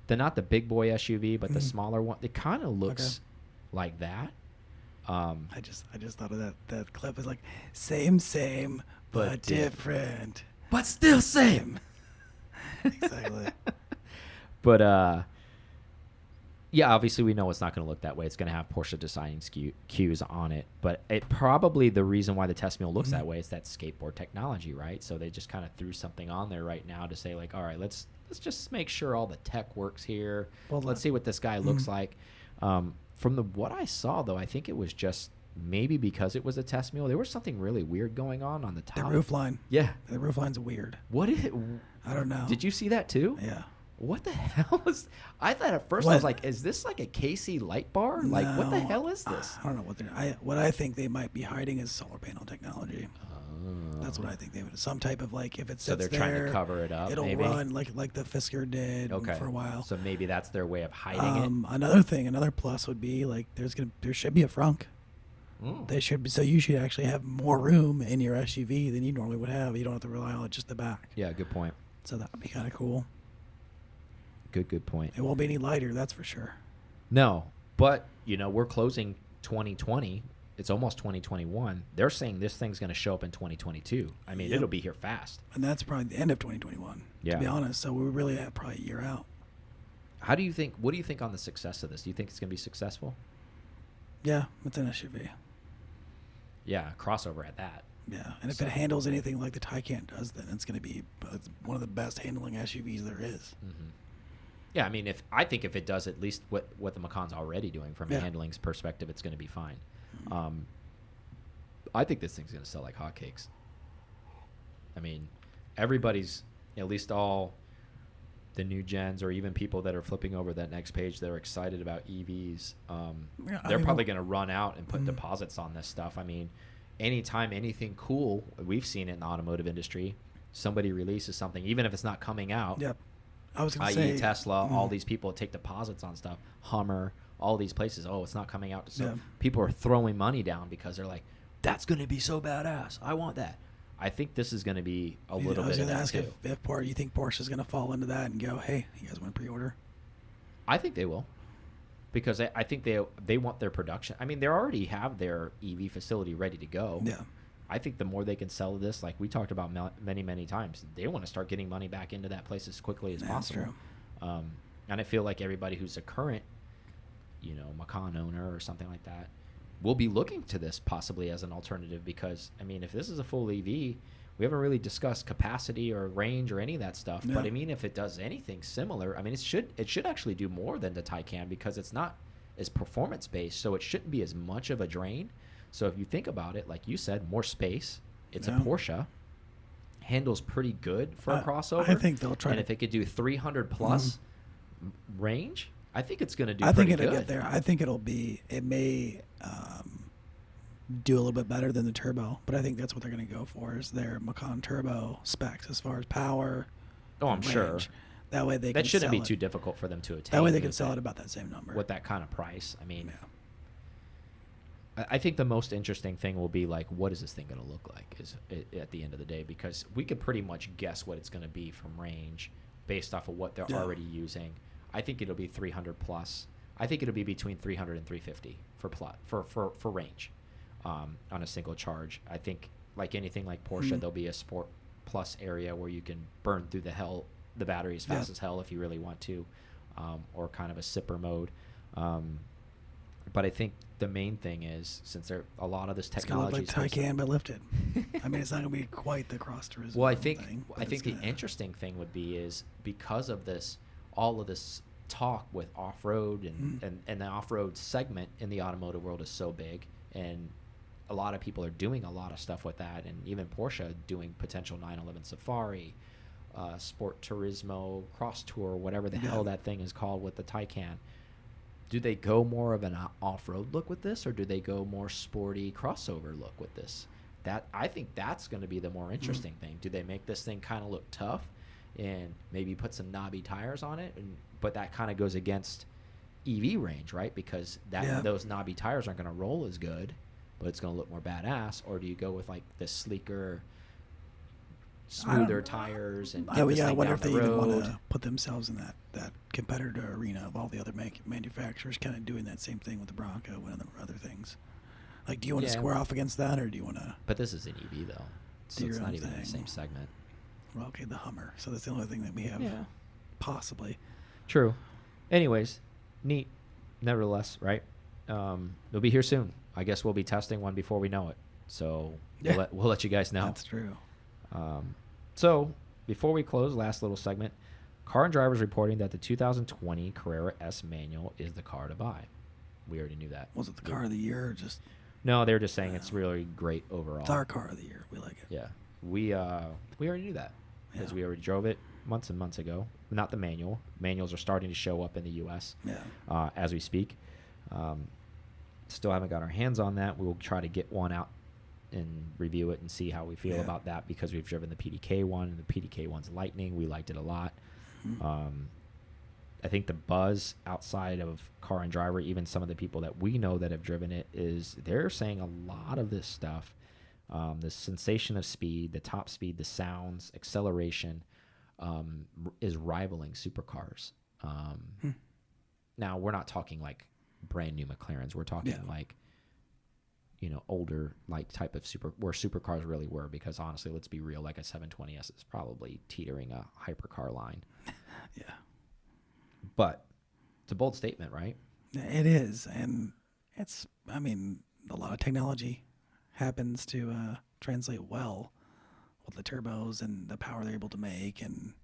not the big boy SUV, but the smaller one. It kind of looks like that. I just thought of that clip. Is like same, but different. But still same. Exactly. But yeah, obviously we know it's not going to look that way. It's going to have Porsche design cues on it. But it probably the reason why the test mule looks that way is that skateboard technology, right? So they just kind of threw something on there right now to say like, all right, let's just make sure all the tech works here. Well, let's see what this guy looks like. From what I saw, though, I think it was just maybe because it was a test mule. There was something really weird going on the top. The roof line. Yeah. The roof line's weird. What is it? I don't know. Did you see that too? Yeah. what the hell is? I thought at first I was like, is this like a KC light bar? Like, what the No, hell is this? I don't know what I think they might be hiding is solar panel technology. That's what I think they would. Some type of like if it sits So they're trying to cover it up. it'll maybe? run like the Fisker did for a while. So maybe that's their way of hiding it. Another plus would be like there should be a frunk. They should be, so you should actually have more room in your SUV than you normally would have. You don't have to rely on just the back. Yeah, good point. So that would be kind of cool. Good point. It won't be any lighter, that's for sure. No, but we're closing 2020. It's almost 2021. They're saying this thing's going to show up in 2022. I mean, it'll be here fast. And that's probably the end of 2021, to be honest. So we really have probably a year out. What do you think on the success of this? Do you think it's going to be successful? Yeah, it's an SUV. Yeah, crossover at that. Yeah, and if it handles anything like the Taycan does, then it's going to be one of the best handling SUVs there is. Mm-hmm. Yeah, I mean, if it does at least what the Macan's already doing from a handling perspective, it's going to be fine. I think this thing's going to sell like hotcakes. I mean, everybody's, at least all the new gens or even people that are flipping over that next page that are excited about EVs, they're probably going to run out and put deposits on this stuff. I mean, anytime anything cool, we've seen it in the automotive industry, somebody releases something, even if it's not coming out. Yep. I was going to i.e. say Tesla, all these people take deposits on stuff, Hummer, all these places. Oh, it's not coming out. So people are throwing money down because they're like, that's going to be so badass. I want that. I think this is going to be a little bit of that ask too. If you think Porsche is going to fall into that and go, hey, you guys want to pre-order? I think they will, because I think they want their production. I mean, they already have their EV facility ready to go. Yeah. I think the more they can sell this, like we talked about many times, they want to start getting money back into that place as quickly as possible. True. And I feel like everybody who's a current, Macan owner or something like that, will be looking to this possibly as an alternative, because I mean, if this is a full EV, we haven't really discussed capacity or range or any of that stuff. Yeah. But I mean, if it does anything similar, I mean, it should actually do more than the Taycan, because it's not as performance based, so it shouldn't be as much of a drain. So if you think about it, like you said, more space. It's a Porsche. Handles pretty good for a crossover. I think they'll try. And if it could do 300 plus range, I think it's going to do. I think it'll good. get there. I think it may do a little bit better than the turbo, but I think that's what they're going to go for, is their Macan turbo specs as far as power. Oh, I'm sure. That way that shouldn't be too difficult for them to attain. That way they can sell it about that same number with that kind of price. I mean. Yeah. I think the most interesting thing will be like, what is this thing going to look like at the end of the day? Because we could pretty much guess what it's going to be from range based off of what they're already using. I think it'll be 300 plus. I think it'll be between 300 and 350 for range on a single charge. I think like anything like Porsche, there'll be a Sport Plus area where you can burn through the battery as fast as hell if you really want to, or kind of a sipper mode. But I think the main thing is, since a lot of this technology, it's going to look like Taycan but lifted. I mean, it's not going to be quite the cross tourism. Well, I think the interesting thing would be is because of this, all of this talk with off-road and the off-road segment in the automotive world is so big, and a lot of people are doing a lot of stuff with that, and even Porsche doing potential 911 Safari, Sport Turismo, Cross Tour, whatever the hell that thing is called with the Taycan. Do they go more of an off-road look with this, or do they go more sporty crossover look with this? I think that's going to be the more interesting thing. Do they make this thing kind of look tough and maybe put some knobby tires on it, but that kind of goes against EV range, right? Because those knobby tires aren't going to roll as good, but it's going to look more badass. Or do you go with like the sleeker, smoother tires and get this thing I wonder down if the they even road? want to put themselves in that competitor arena of all the other manufacturers kind of doing that same thing with the Bronco and other things. Like, do you want to square off against that, or do you want to? But this is an EV though, so it's not even in the same segment. Well, okay, the Hummer. So that's the only thing that we have, possibly. True. Anyways, neat. Nevertheless, right? They'll be here soon. I guess we'll be testing one before we know it. So we'll let you guys know. That's true. So before we close, last little segment, Car and Drivers reporting that the 2020 Carrera S manual is the car to buy. We already knew that. Was it the car of the year, or just? No, they were just saying it's really great overall. It's our car of the year. We like it. Yeah, we already knew that because we already drove it. months and months ago. Not the manual. Manuals are starting to show up in the U.S. As we speak. Still haven't got our hands on that. We'll try to get one out and review it and see how we feel about that, because we've driven the PDK one, and the PDK one's lightning. We liked it a lot. I think the buzz outside of Car and Driver, even some of the people that we know that have driven it, is they're saying a lot of this stuff. The sensation of speed, the top speed, the sounds, acceleration is rivaling supercars. Now, we're not talking like brand new McLarens. We're talking like, older like type of where supercars really were, because honestly, let's be real, like a 720S is probably teetering a hypercar line. But it's a bold statement, right? It is. And it's, I mean, a lot of technology happens to translate well with the turbos and the power they're able to make and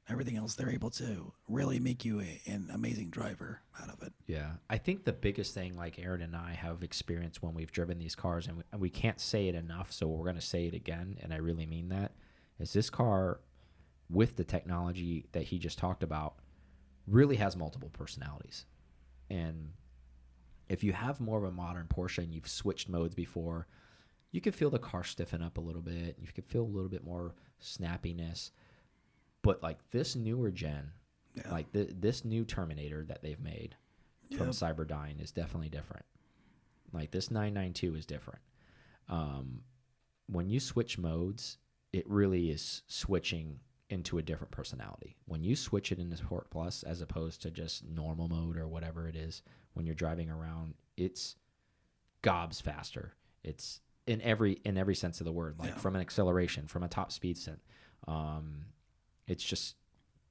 everything else. They're able to really make you an amazing driver out of it. Yeah. I think the biggest thing, like Aaron and I have experienced when we've driven these cars, and we can't say it enough, so we're going to say it again, and I really mean that, is this car, with the technology that he just talked about, really has multiple personalities. And if you have more of a modern Porsche and you've switched modes before, you can feel the car stiffen up a little bit. You can feel a little bit more snappiness. But like this newer gen, like this new Terminator that they've made from Cyberdyne is definitely different. Like this 992 is different. When you switch modes, it really is switching into a different personality. When you switch it into Sport Plus as opposed to just normal mode or whatever it is, when you're driving around, it's gobs faster. It's in every sense of the word, like from an acceleration, from a top speed sense. It's just,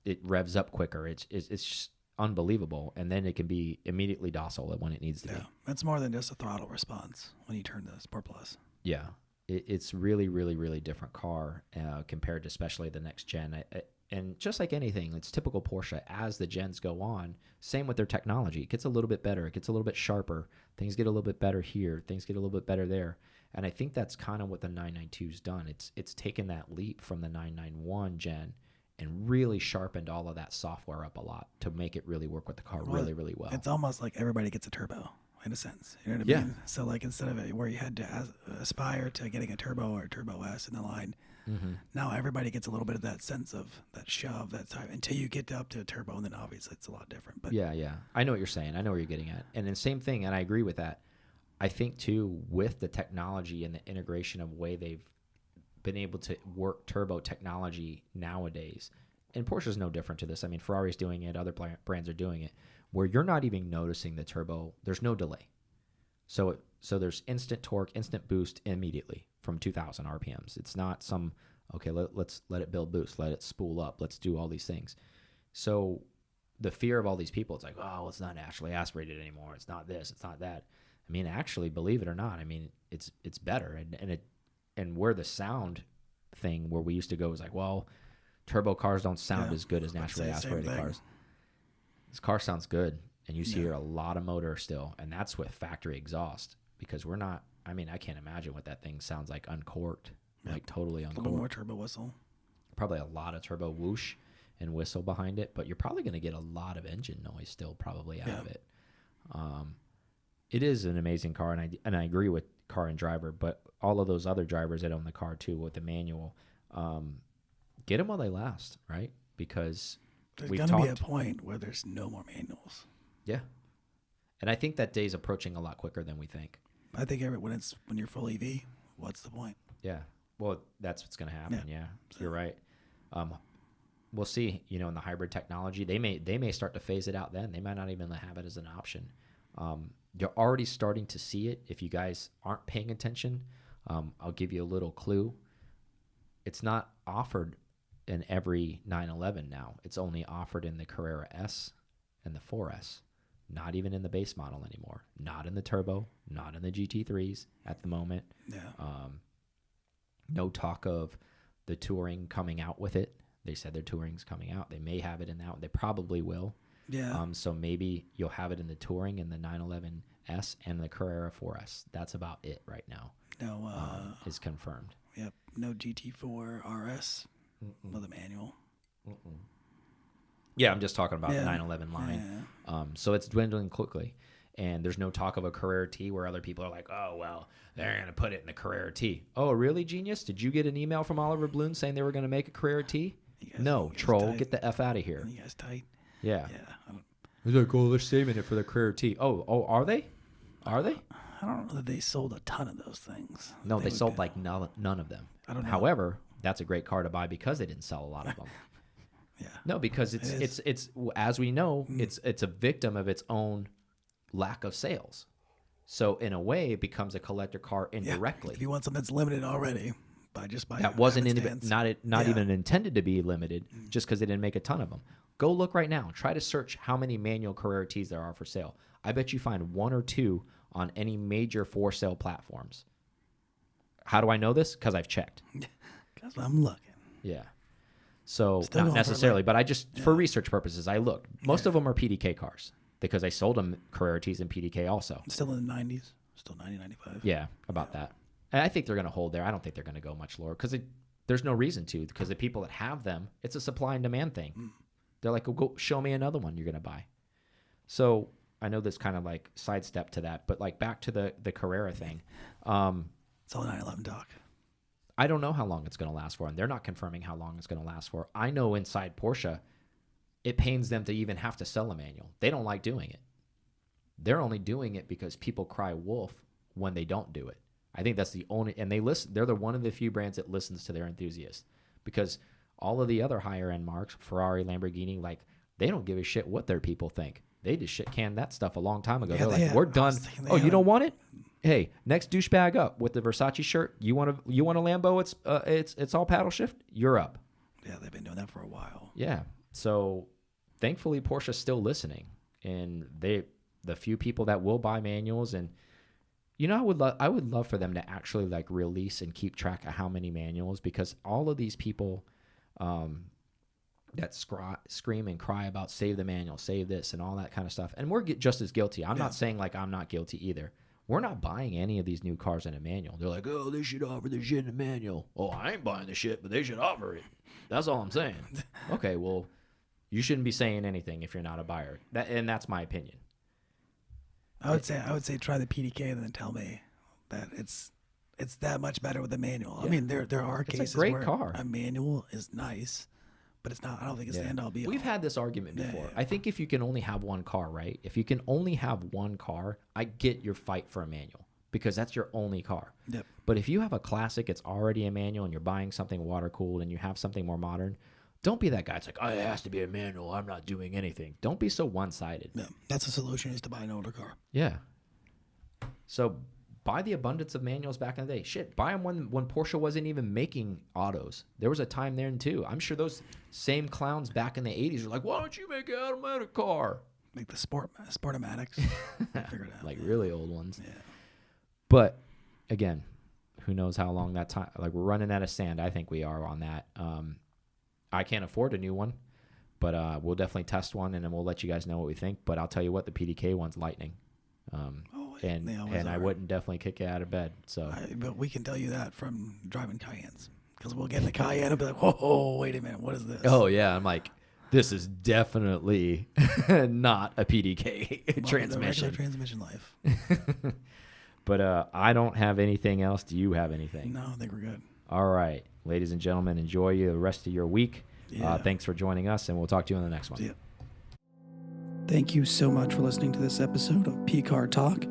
it revs up quicker. It's just unbelievable. And then it can be immediately docile when it needs to be. That's more than just a throttle response when you turn the Sport Plus. Yeah. It's really, really, really different car compared to especially the next gen. And just like anything, it's typical Porsche. As the gens go on, same with their technology. It gets a little bit better. It gets a little bit sharper. Things get a little bit better here. Things get a little bit better there. And I think that's kind of what the 992's done. It's taken that leap from the 991 gen and really sharpened all of that software up a lot to make it really work with the car really, really well. It's almost like everybody gets a turbo. In a sense, you know what I mean? So like instead of it where you had to aspire to getting a turbo or a Turbo S in the line, now everybody gets a little bit of that sense of that shove, that time until you get up to a turbo, and then obviously it's a lot different. But yeah, I know what you're saying. I know where you're getting at, and the same thing, and I agree with that. I think too, with the technology and the integration of way they've been able to work turbo technology nowadays, and Porsche's no different to this. I mean, Ferrari's doing it, other brands are doing it, where you're not even noticing the turbo. There's no delay. So there's instant torque, instant boost immediately from 2,000 RPMs. It's not some, okay, let's let it build boost, let it spool up, let's do all these things. So the fear of all these people, it's like, oh, it's not naturally aspirated anymore. It's not this, it's not that. I mean, actually, believe it or not, I mean, it's better. And where the sound thing where we used to go is like, well, turbo cars don't sound as good as naturally aspirated cars. This car sounds good, and you hear a lot of motor still, and that's with factory exhaust, because we're not, I mean, I can't imagine what that thing sounds like uncorked, like totally uncorked. A little more turbo whistle. Probably a lot of turbo whoosh and whistle behind it, but you're probably going to get a lot of engine noise still probably out of it. It is an amazing car, and I agree with Car and Driver, but all of those other drivers that own the car too with the manual, get them while they last, right? Because there's going to be a point where there's no more manuals. Yeah. And I think that day's approaching a lot quicker than we think. I think when you're full EV, what's the point? Yeah. Well, that's what's going to happen. Yeah. So. You're right. We'll see, in the hybrid technology, they may start to phase it out then. They might not even have it as an option. You're already starting to see it. If you guys aren't paying attention, I'll give you a little clue. It's not offered in every 911 now. It's only offered in the Carrera S and the 4S. Not even in the base model anymore. Not in the turbo. Not in the GT3s at the moment. Yeah. No talk of the Touring coming out with it. They said their Touring's coming out. They may have it in that. They probably will. Yeah. So maybe you'll have it in the Touring and the 911S and the Carrera 4S. That's about it right now. No. Is confirmed. Yep. No GT4 RS with a manual. Yeah, I'm just talking about Yeah. the 911 line. Yeah. So it's dwindling quickly. And there's no talk of a Carrera T where other people are like, oh, well, they're going to put it in the Carrera T. Oh, really, genius? Did you get an email from Oliver Bloom saying they were going to make a Carrera T? No, troll, get the F out of here. You guys tight? Yeah. Yeah. He's like, oh, they're saving it for the Carrera T. Oh, are they? Are they? I don't know that they sold a ton of those things. No, they would sold be- like none of them. I don't know. However, that's a great car to buy because they didn't sell a lot of them. Yeah. No, because it's as we know, it's a victim of its own lack of sales. So in a way, it becomes a collector car indirectly. If you want something that's limited already, by That wasn't not Yeah. even intended to be limited, just because they didn't make a ton of them. Go look right now. Try to search how many manual Carrera Ts there are for sale. I bet you find one or two on any major for sale platforms. How do I know this? Because I've checked. Because I'm looking. Yeah. So Still not going for necessarily, like- but I just for research purposes, I looked. Most of them are PDK cars because I sold them Carrera Ts and PDK also. Still in the 90s. Still 90, 95. Yeah, about that. And I think they're going to hold there. I don't think they're going to go much lower because there's no reason to, because the people that have them, it's a supply and demand thing. They're like, well, go show me another one you're going to buy. So I know this kind of like sidestep to that, but like back to the Carrera thing. It's all 911 talk. I don't know how long it's going to last for, and they're not confirming how long it's going to last for. I know inside Porsche, it pains them to even have to sell a manual. They don't like doing it. They're only doing it because people cry wolf when they don't do it. I think that's the only, and they listen. They're one of the few brands that listens to their enthusiasts, because all of the other higher end marks, Ferrari, Lamborghini, like they don't give a shit what their people think. They just shit canned that stuff a long time ago. Yeah, They're they like, have. we're I was done. thinking they Oh, you haven't- don't want it? Hey, next douchebag up with the Versace shirt. You want a Lambo? It's all paddle shift. You're up. Yeah, they've been doing that for a while. Yeah. So thankfully Porsche's still listening, and the few people that will buy manuals, and I would love for them to actually like release and keep track of how many manuals, because all of these people that scream and cry about save the manual, save this, and all that kind of stuff, and we're just as guilty. I'm not saying like I'm not guilty either. We're not buying any of these new cars in a manual. They're like, oh, they should offer the shit in a manual. Oh, I ain't buying the shit, but they should offer it. That's all I'm saying. Okay, well, you shouldn't be saying anything if you're not a buyer. And that's my opinion. I would say try the PDK and then tell me that it's that much better with the manual. Yeah. I mean, there are It's a cases great where car. a manual is nice, but it's not. I don't think it's the end all be all. We've had this argument before. Yeah. I think if you can only have one car, right? If you can only have one car, I get your fight for a manual because that's your only car. Yep. But if you have a classic, it's already a manual, and you're buying something water cooled and you have something more modern, don't be that guy. It's like, oh, it has to be a manual. I'm not doing anything. Don't be so one-sided. Yeah, that's the solution, is to buy an older car. Yeah. So buy the abundance of manuals back in the day. Shit, buy them when Porsche wasn't even making autos. There was a time then too. I'm sure those same clowns back in the 80s are like, why don't you make an automatic car? Like the Sportomatics. Figure it out. Like really old ones. Yeah. But again, who knows how long that time, like we're running out of sand. I think we are on that. I can't afford a new one, but we'll definitely test one, and then we'll let you guys know what we think. But I'll tell you what, the PDK one's lightning. They always And I are. wouldn't definitely kick you out of bed. So But we can tell you that from driving Cayennes, because we'll get in the Cayenne and be like, whoa, wait a minute, what is this? oh yeah, I'm like, this is definitely not a PDK Welcome to transmission. regular transmission life. But I don't have anything else. Do you have anything? No, I think we're good. All right, ladies and gentlemen, enjoy the rest of your week. Yeah. Thanks for joining us, and we'll talk to you on the next one. See ya. Thank you so much for listening to this episode of PCAR Talk.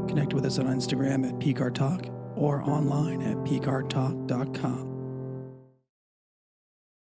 Connect with us on Instagram at PCAR Talk or online at pcartalk.com.